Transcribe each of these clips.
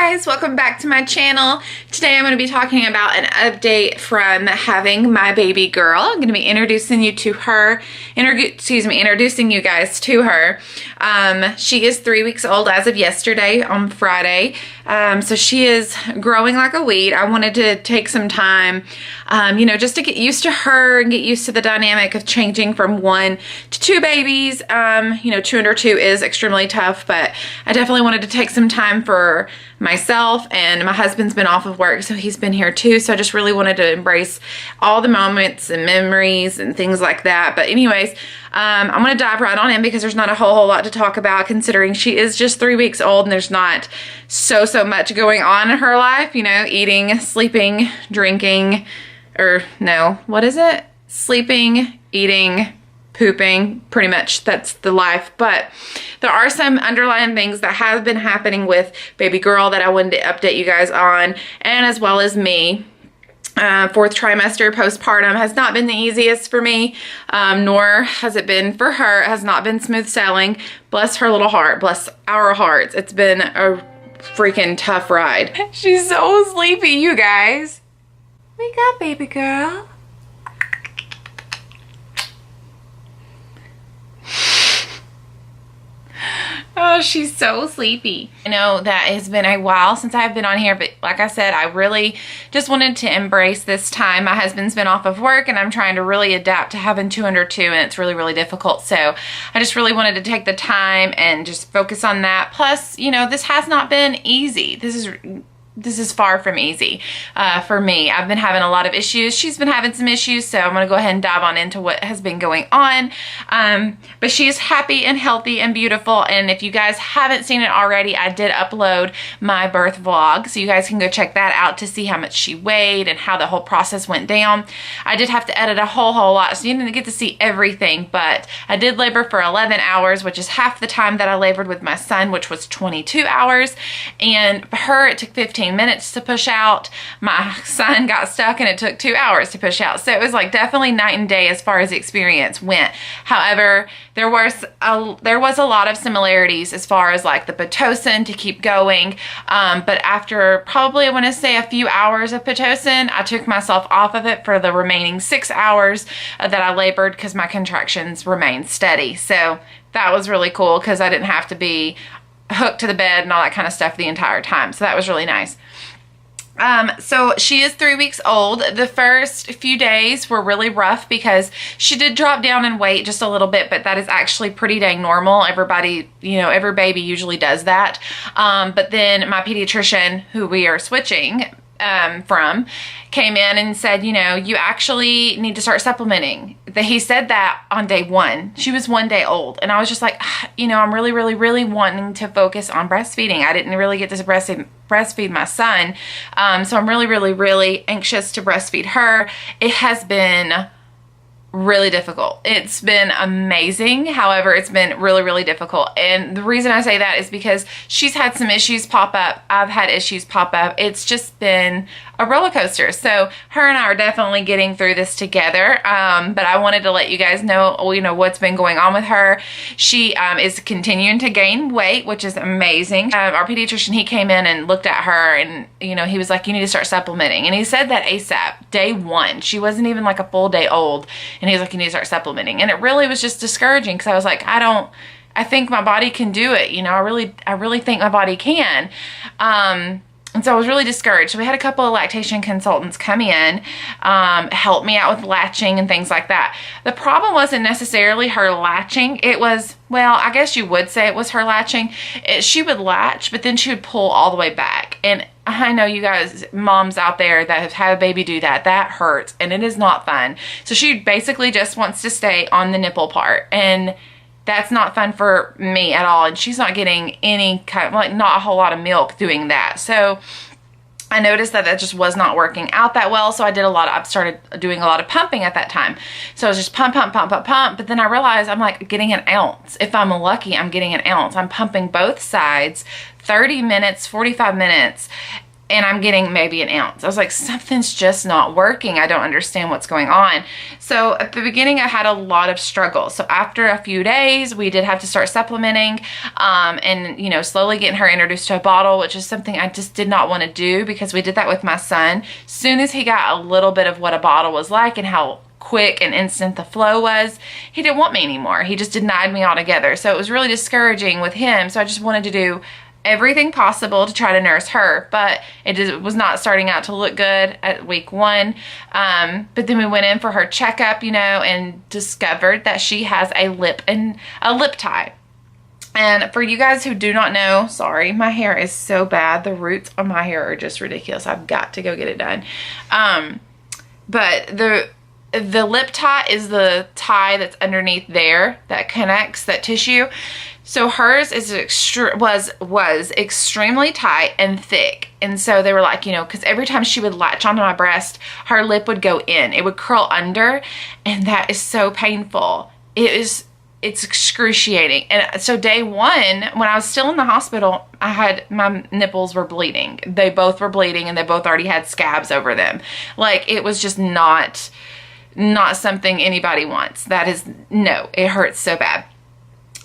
guys, welcome back to my channel. Today I'm going to be talking about an update from having my baby girl. I'm going to be introducing you to her, introducing you guys to her. She is 3 weeks old as of yesterday on Friday. So she is growing like a weed. I wanted to take some time, just to get used to her and get used to the dynamic of changing from 1 to 2 babies. 2 under 2 is extremely tough, but I definitely wanted to take some time for myself, and my husband's been off of work, so he's been here too. So I just really wanted to embrace all the moments and memories and things like that. But anyways, I'm going to dive right on in because there's not a whole lot to talk about, considering she is just 3 weeks old and there's not so much going on in her life, eating, sleeping, drinking, or no, what is it? Sleeping, eating, pooping, pretty much that's the life. But there are some underlying things that have been happening with baby girl that I wanted to update you guys on, and as well as me. 4th trimester postpartum has not been the easiest for me, nor has it been for her. It has not been smooth sailing. Bless her little heart, bless our hearts. It's been a freaking tough ride. She's so sleepy, you guys. Wake up, baby girl. Oh, she's so sleepy. I know that it's been a while since I've been on here, but like I said, I really just wanted to embrace this time. My husband's been off of work, and I'm trying to really adapt to having 2 under 2, and it's really difficult. So I just really wanted to take the time and just focus on that. Plus, this has not been easy. This is far from easy for me. I've been having a lot of issues. She's been having some issues, so I'm going to go ahead and dive on into what has been going on. But she is happy and healthy and beautiful, and if you guys haven't seen it already, I did upload my birth vlog, so you guys can go check that out to see how much she weighed and how the whole process went down. I did have to edit a whole lot, so you didn't get to see everything, but I did labor for 11 hours, which is half the time that I labored with my son, which was 22 hours, and for her it took 15 minutes to push out. My son got stuck and it took 2 hours to push out. So it was like definitely night and day as far as the experience went. However, there was a lot of similarities as far as like the Pitocin to keep going. But after probably, I want to say, a few hours of Pitocin, I took myself off of it for the remaining 6 hours that I labored because my contractions remained steady. So that was really cool because I didn't have to be hooked to the bed and all that kind of stuff the entire time. So that was really nice. So she is 3 weeks old. The first few days were really rough because she did drop down in weight just a little bit, but that is actually pretty dang normal. Everybody, every baby usually does that. But then my pediatrician, who we are switching from, came in and said, you actually need to start supplementing. He said that on day 1. She was 1 day old. And I was just like, I'm really wanting to focus on breastfeeding. I didn't really get to breastfeed my son. So I'm really anxious to breastfeed her. It has been really difficult. It's been amazing. However, it's been really difficult. And the reason I say that is because she's had some issues pop up. I've had issues pop up. It's just been a roller coaster. So her and I are definitely getting through this together. But I wanted to let you guys know, what's been going on with her. She is continuing to gain weight, which is amazing. Our pediatrician, he came in and looked at her, and he was like, you need to start supplementing. And he said that ASAP, day 1. She wasn't even like a full day old. And he was like, you need to start supplementing. And it really was just discouraging because I was like, I think my body can do it. I really think my body can. And so I was really discouraged. So we had a couple of lactation consultants come in, help me out with latching and things like that. The problem wasn't necessarily her latching. It was, well, I guess you would say it was her latching. She would latch, but then she would pull all the way back. And I know you guys, moms out there that have had a baby do that, that hurts and it is not fun. So she basically just wants to stay on the nipple part, and that's not fun for me at all. And she's not getting any kind of, like, not a whole lot of milk doing that. So I noticed that just was not working out that well. So I started doing a lot of pumping at that time. So I was just pump. But then I realized I'm like getting an ounce. If I'm lucky, I'm getting an ounce. I'm pumping both sides, 30 minutes, 45 minutes. and I'm getting maybe an ounce. I was like, something's just not working. I don't understand what's going on. So at the beginning, I had a lot of struggle. So after a few days, we did have to start supplementing, and, you know, slowly getting her introduced to a bottle, which is something I just did not want to do, because we did that with my son. Soon as he got a little bit of what a bottle was like and how quick and instant the flow was, he didn't want me anymore. He just denied me altogether. So it was really discouraging with him. So I just wanted to do everything possible to try to nurse her, but it was not starting out to look good at week 1. But then we went in for her checkup, you know, and discovered that she has a lip tie. And for you guys who do not know, sorry, my hair is so bad. The roots on my hair are just ridiculous. I've got to go get it done. But the lip tie is the tie that's underneath there that connects that tissue. So hers is was extremely tight and thick. And so they were like, you know, because every time she would latch onto my breast, her lip would go in. It would curl under, and that is so painful. It's excruciating. And so day 1, when I was still in the hospital, my nipples were bleeding. They both were bleeding, and they both already had scabs over them. Like, it was just not something anybody wants. That is, no, it hurts so bad.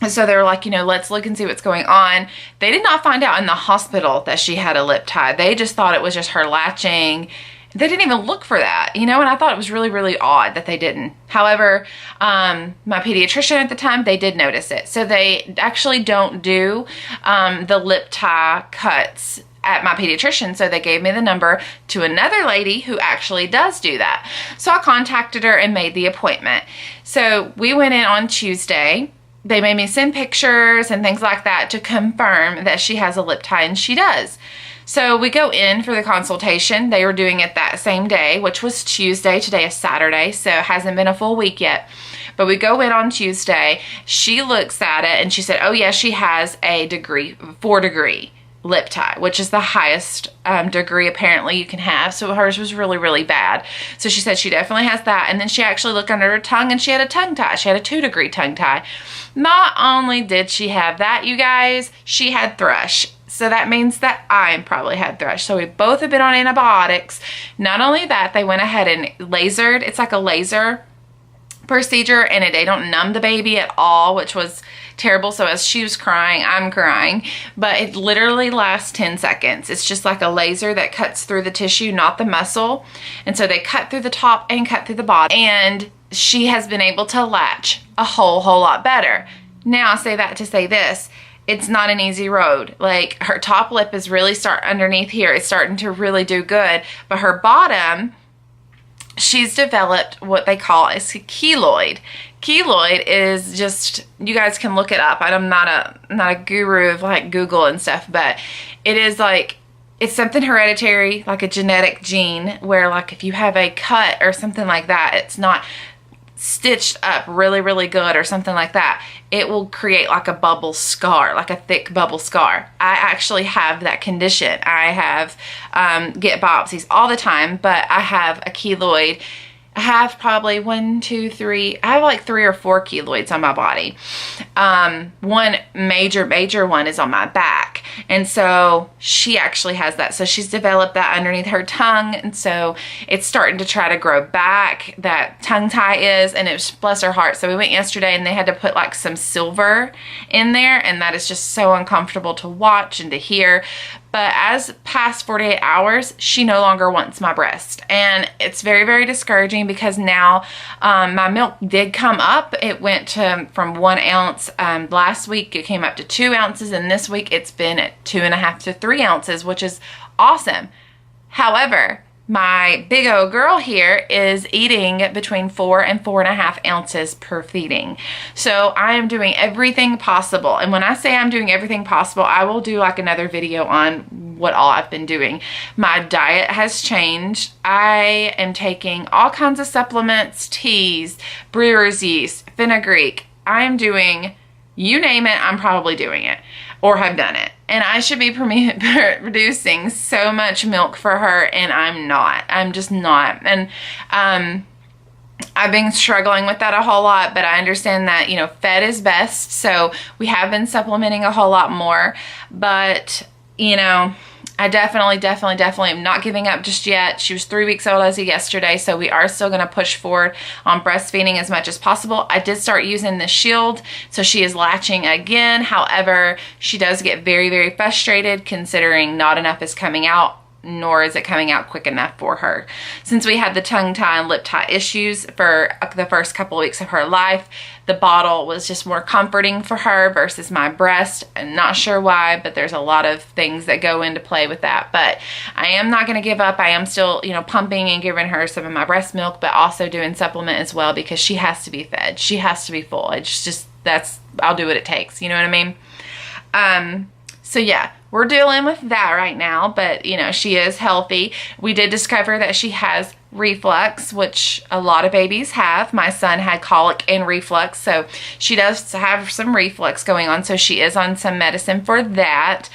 So they were like, you know, let's look and see what's going on. They did not find out in the hospital that she had a lip tie. They just thought it was just her latching. They didn't even look for that, you know, and I thought it was really, really odd that they didn't. However, my pediatrician at the time, they did notice it. So they actually don't do the lip tie cuts at my pediatrician. So they gave me the number to another lady who actually does do that. So I contacted her and made the appointment. So we went in on Tuesday. They made me send pictures and things like that to confirm that she has a lip tie, and she does. So we go in for the consultation. They were doing it that same day, which was Tuesday. Today is Saturday, so it hasn't been a full week yet. But we go in on Tuesday. She looks at it and she said, oh yeah, she has a 4-degree lip tie, which is the highest degree apparently you can have. So hers was really, really bad. So she said she definitely has that. And then she actually looked under her tongue, and she had a tongue tie. She had a 2-degree tongue tie. Not only did she have that, you guys, she had thrush. So that means that I probably had thrush. So we both have been on antibiotics. Not only that, they went ahead and lasered. It's like a laser procedure, and they don't numb the baby at all, which was terrible. So as she was crying, I'm crying, but it literally lasts 10 seconds. It's just like a laser that cuts through the tissue, not the muscle. And so they cut through the top and cut through the bottom, and she has been able to latch a whole lot better. Now I say that to say this, it's not an easy road. Like, her top lip is really underneath here. It's starting to really do good, but her bottom, she's developed what they call a keloid. Keloid is just, you guys can look it up. I'm not a guru of like Google and stuff, but it is like, it's something hereditary, like a genetic gene, where like if you have a cut or something like that, it's not stitched up really, really good or something like that, it will create like a bubble scar, like a thick bubble scar. I actually have that condition. I have get biopsies all the time, but I have a keloid. I have probably 1, 2, 3. I have like 3 or 4 keloids on my body. One major one is on my back. And so she actually has that. So she's developed that underneath her tongue. And so it's starting to try to grow back. That tongue tie is, and it was, bless her heart. So we went yesterday and they had to put like some silver in there. And that is just so uncomfortable to watch and to hear. But as past 48 hours, she no longer wants my breast. And it's very, very discouraging, because now my milk did come up. It went from 1 ounce. Last week it came up to 2 ounces. And this week it's been at 2.5 to 3 ounces, which is awesome. However, my big old girl here is eating between 4 and 4.5 ounces per feeding. So I am doing everything possible. And when I say I'm doing everything possible, I will do like another video on what all I've been doing. My diet has changed. I am taking all kinds of supplements, teas, brewer's yeast, fenugreek. I am doing, you name it, I'm probably doing it or have done it. And I should be producing so much milk for her, and I'm not. I'm just not. And I've been struggling with that a whole lot, but I understand that, you know, fed is best. So we have been supplementing a whole lot more. But, you know, I definitely am not giving up just yet. She was 3 weeks old as of yesterday, so we are still going to push forward on breastfeeding as much as possible. I did start using the Shield, so she is latching again. However, she does get very, very frustrated considering not enough is coming out, nor is it coming out quick enough for her. Since we had the tongue tie and lip tie issues for the first couple of weeks of her life, the bottle was just more comforting for her versus my breast. I'm not sure why, but there's a lot of things that go into play with that. But I am not going to give up. I am still, you know, pumping and giving her some of my breast milk, but also doing supplement as well because she has to be fed. She has to be full. It's just, I'll do what it takes. You know what I mean? So yeah, we're dealing with that right now, but you know, she is healthy. We did discover that she has reflux, which a lot of babies have. My son had colic and reflux, so she does have some reflux going on, so she is on some medicine for that.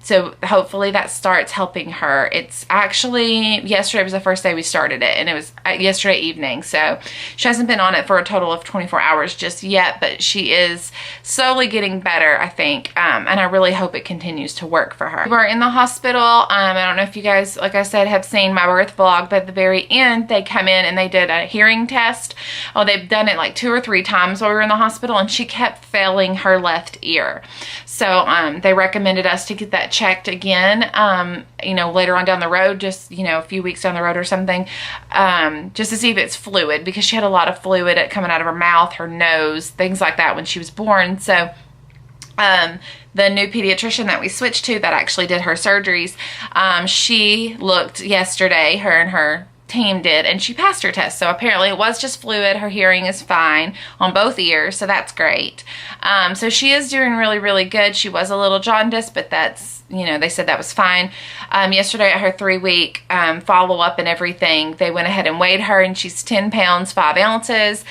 So hopefully that starts helping her. It's actually, yesterday was the first day we started it, and it was yesterday evening, so she hasn't been on it for a total of 24 hours just yet, but she is slowly getting better, I think, and I really hope it continues to work for her. We're in the hospital. I don't know if you guys, like I said, have seen my birth vlog, but at the very end, they come in and they did a hearing test. Oh, they've done it like 2 or 3 times while we were in the hospital, and she kept failing her left ear. So they recommended us to get that checked again, you know, later on down the road, just, you know, a few weeks down the road or something, just to see if it's fluid, because she had a lot of fluid coming out of her mouth, her nose, things like that when she was born. So the new pediatrician that we switched to that actually did her surgeries, she looked yesterday, her and her team did, and she passed her test. So apparently it was just fluid. Her hearing is fine on both ears, so that's great. So she is doing really, really good. She was a little jaundiced, but that's, you know, they said that was fine. Yesterday at her 3-week follow-up and everything, they went ahead and weighed her, and she's 10 pounds, 5 ounces.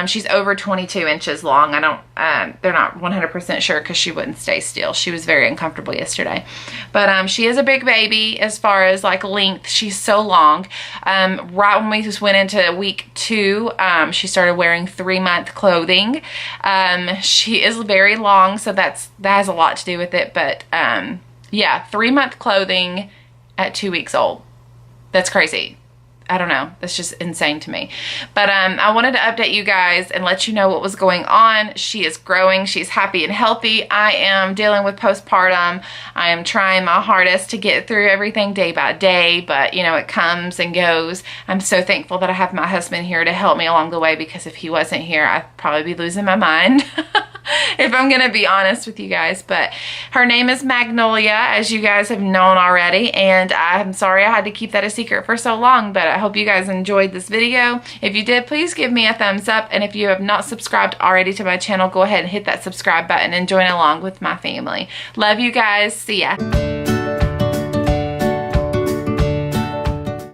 She's over 22 inches long. They're not 100% sure because she wouldn't stay still. She was very uncomfortable yesterday. But she is a big baby as far as like length. She's so long. Right when we just went into week 2, she started wearing 3-month clothing. She is very long, so that has a lot to do with it. But yeah, 3-month clothing at 2 weeks old. That's crazy. I don't know. That's just insane to me. But I wanted to update you guys and let you know what was going on. She is growing. She's happy and healthy. I am dealing with postpartum. I am trying my hardest to get through everything day by day, but you know, it comes and goes. I'm so thankful that I have my husband here to help me along the way, because if he wasn't here, I'd probably be losing my mind. If I'm gonna be honest with you guys. But her name is Magnolia, as you guys have known already, and I'm sorry I had to keep that a secret for so long, but I hope you guys enjoyed this video. If you did, please give me a thumbs up, and if you have not subscribed already to my channel, go ahead and hit that subscribe button and join along with my family. Love you guys. See ya.